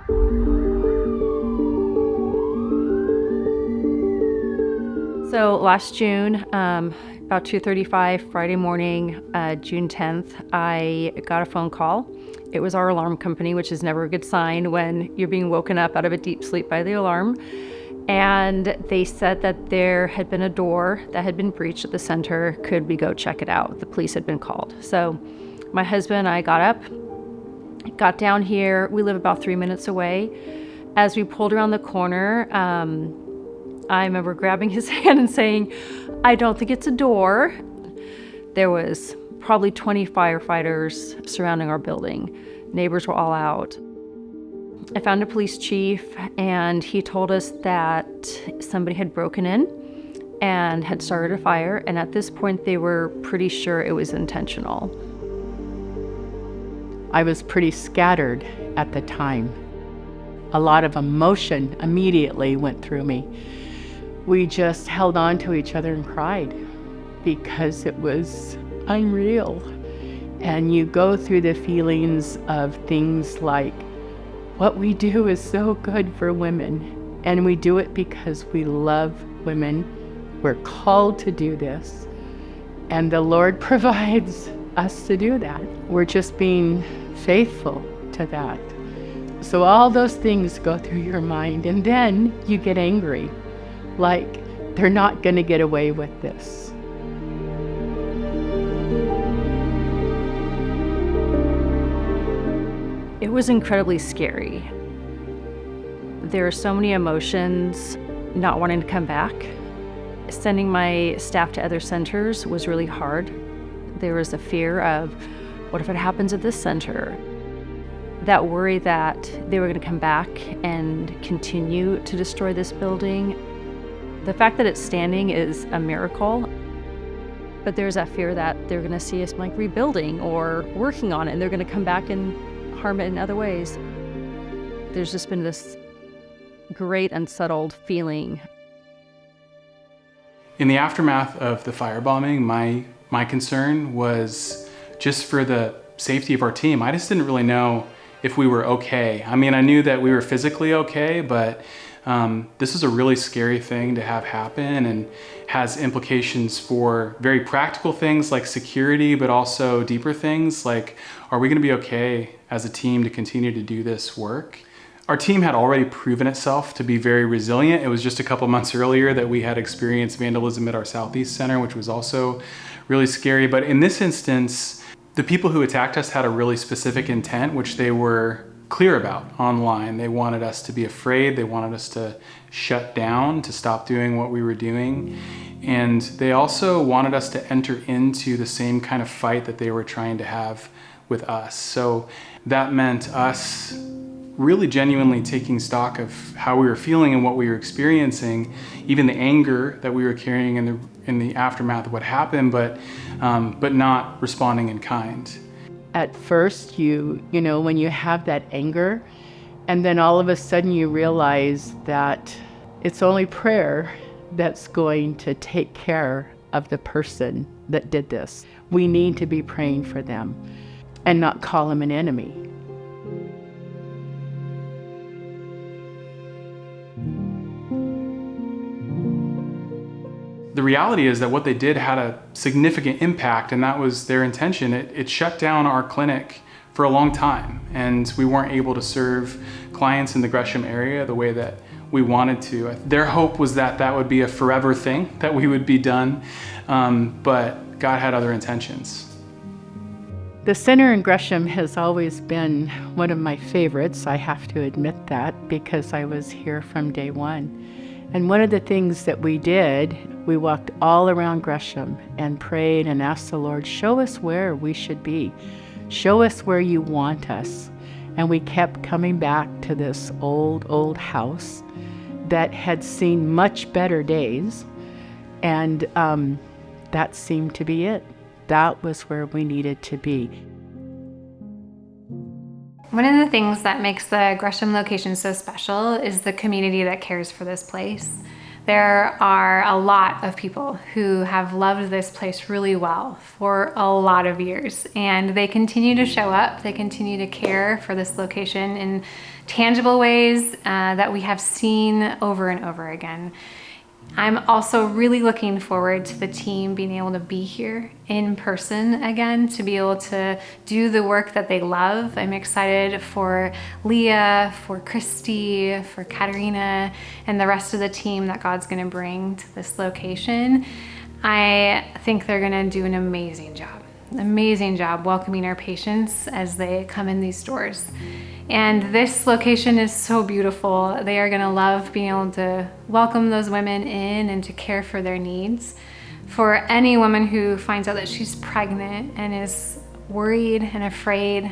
So last June, about 2:35 Friday morning, June 10th, I got a phone call. It was our alarm company, which is never a good sign when you're being woken up out of a deep sleep by the alarm. And they said that there had been a door that had been breached at the center. Could we go check it out? The police had been called. So my husband and I got up, got down here. We live about 3 minutes away. As we pulled around the corner, I remember grabbing his hand and saying, "I don't think it's a door." There was probably 20 firefighters surrounding our building. Neighbors were all out. I found a police chief, and he told us that somebody had broken in and had started a fire, and at this point they were pretty sure it was intentional. I was pretty scattered at the time. A lot of emotion immediately went through me. We just held on to each other and cried because it was unreal. And you go through the feelings of things like, what we do is so good for women, and we do it because we love women. We're called to do this, and the Lord provides us to do that. We're just being faithful to that. So all those things go through your mind, and then you get angry. Like, they're not going to get away with this. It was incredibly scary. There are so many emotions, not wanting to come back. Sending my staff to other centers was really hard. There was a fear of, what if it happens at this center? That worry that they were going to come back and continue to destroy this building. The fact that it's standing is a miracle, but there's that fear that they're going to see us like rebuilding or working on it, and they're going to come back and harm it in other ways. There's just been this great unsettled feeling. In the aftermath of the firebombing, my concern was just for the safety of our team. I just didn't really know if we were okay. I mean, I knew that we were physically okay, but this is a really scary thing to have happen, and has implications for very practical things like security, but also deeper things like, are we going to be okay as a team to continue to do this work? Our team had already proven itself to be very resilient. It was just a couple months earlier that we had experienced vandalism at our Southeast Center, which was also really scary. But in this instance, the people who attacked us had a really specific intent, which they were clear about online. They wanted us to be afraid. They wanted us to shut down, to stop doing what we were doing. And they also wanted us to enter into the same kind of fight that they were trying to have with us. So that meant us really genuinely taking stock of how we were feeling and what we were experiencing, even the anger that we were carrying in the aftermath of what happened, but not responding in kind. At first, you know, when you have that anger, and then all of a sudden you realize that it's only prayer that's going to take care of the person that did this. We need to be praying for them and not call them an enemy. The reality is that what they did had a significant impact, and that was their intention. It shut down our clinic for a long time, and we weren't able to serve clients in the Gresham area the way that we wanted to. Their hope was that that would be a forever thing, that we would be done, but God had other intentions. The center in Gresham has always been one of my favorites. I have to admit that, because I was here from day one. And one of the things that we did, we walked all around Gresham and prayed and asked the Lord, show us where we should be. Show us where you want us. And we kept coming back to this old house that had seen much better days. And that seemed to be it. That was where we needed to be. One of the things that makes the Gresham location so special is the community that cares for this place. There are a lot of people who have loved this place really well for a lot of years, and they continue to show up. They continue to care for this location in tangible ways that we have seen over and over again. I'm also really looking forward to the team being able to be here in person again, to be able to do the work that they love. I'm excited for Leah, for Christy, for Katerina, and the rest of the team that God's gonna bring to this location. I think they're gonna do an amazing job welcoming our patients as they come in these doors. And this location is so beautiful. They are gonna love being able to welcome those women in and to care for their needs. For any woman who finds out that she's pregnant and is worried and afraid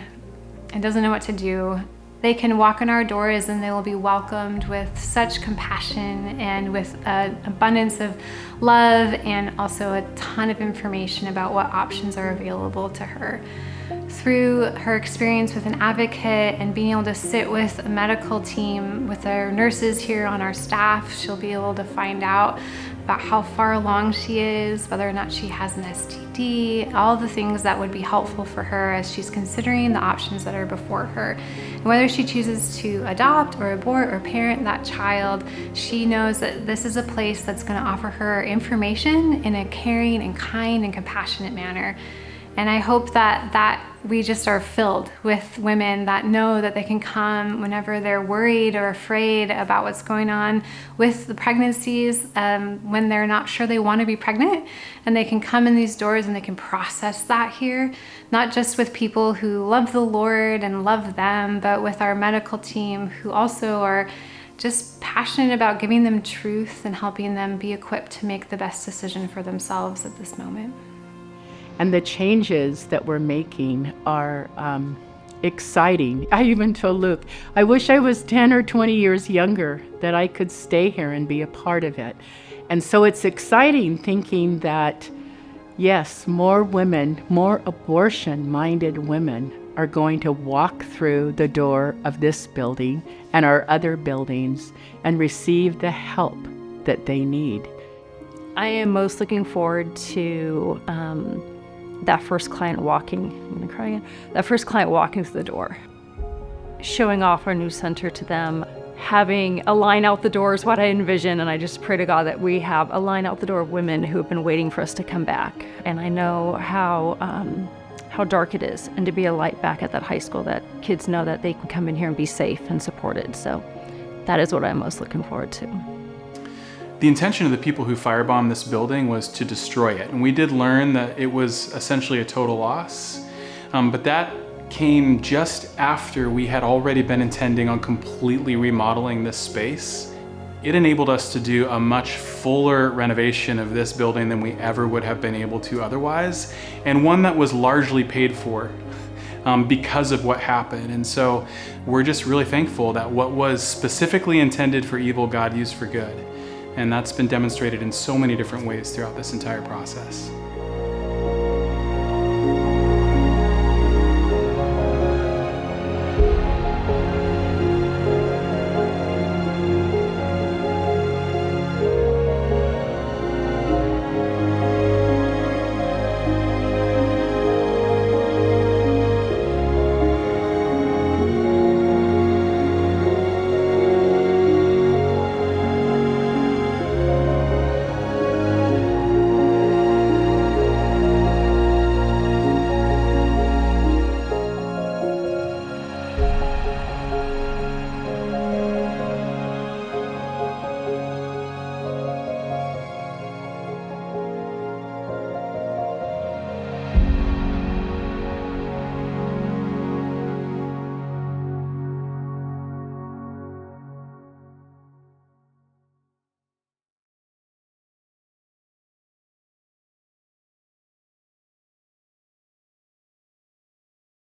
and doesn't know what to do, they can walk in our doors and they will be welcomed with such compassion and with an abundance of love, and also a ton of information about what options are available to her. Through her experience with an advocate and being able to sit with a medical team, with our nurses here on our staff, she'll be able to find out about how far along she is, whether or not she has an STD, all the things that would be helpful for her as she's considering the options that are before her. And whether she chooses to adopt or abort or parent that child, she knows that this is a place that's going to offer her information in a caring and kind and compassionate manner. And I hope that we just are filled with women that know that they can come whenever they're worried or afraid about what's going on with the pregnancies, when they're not sure they want to be pregnant, and they can come in these doors and they can process that here, not just with people who love the Lord and love them, but with our medical team who also are just passionate about giving them truth and helping them be equipped to make the best decision for themselves at this moment. And the changes that we're making are exciting. I even told Luke, I wish I was 10 or 20 years younger, that I could stay here and be a part of it. And so it's exciting thinking that, yes, more women, more abortion-minded women are going to walk through the door of this building and our other buildings and receive the help that they need. I am most looking forward to that first client walking, I'm gonna cry again, that first client walking through the door, showing off our new center to them, having a line out the door is what I envision, and I just pray to God that we have a line out the door of women who have been waiting for us to come back. And I know how dark it is, and to be a light back at that high school, that kids know that they can come in here and be safe and supported. So that is what I'm most looking forward to. The intention of the people who firebombed this building was to destroy it. And we did learn that it was essentially a total loss. But that came just after we had already been intending on completely remodeling this space. It enabled us to do a much fuller renovation of this building than we ever would have been able to otherwise, and one that was largely paid for because of what happened. And so we're just really thankful that what was specifically intended for evil, God used for good. And that's been demonstrated in so many different ways throughout this entire process.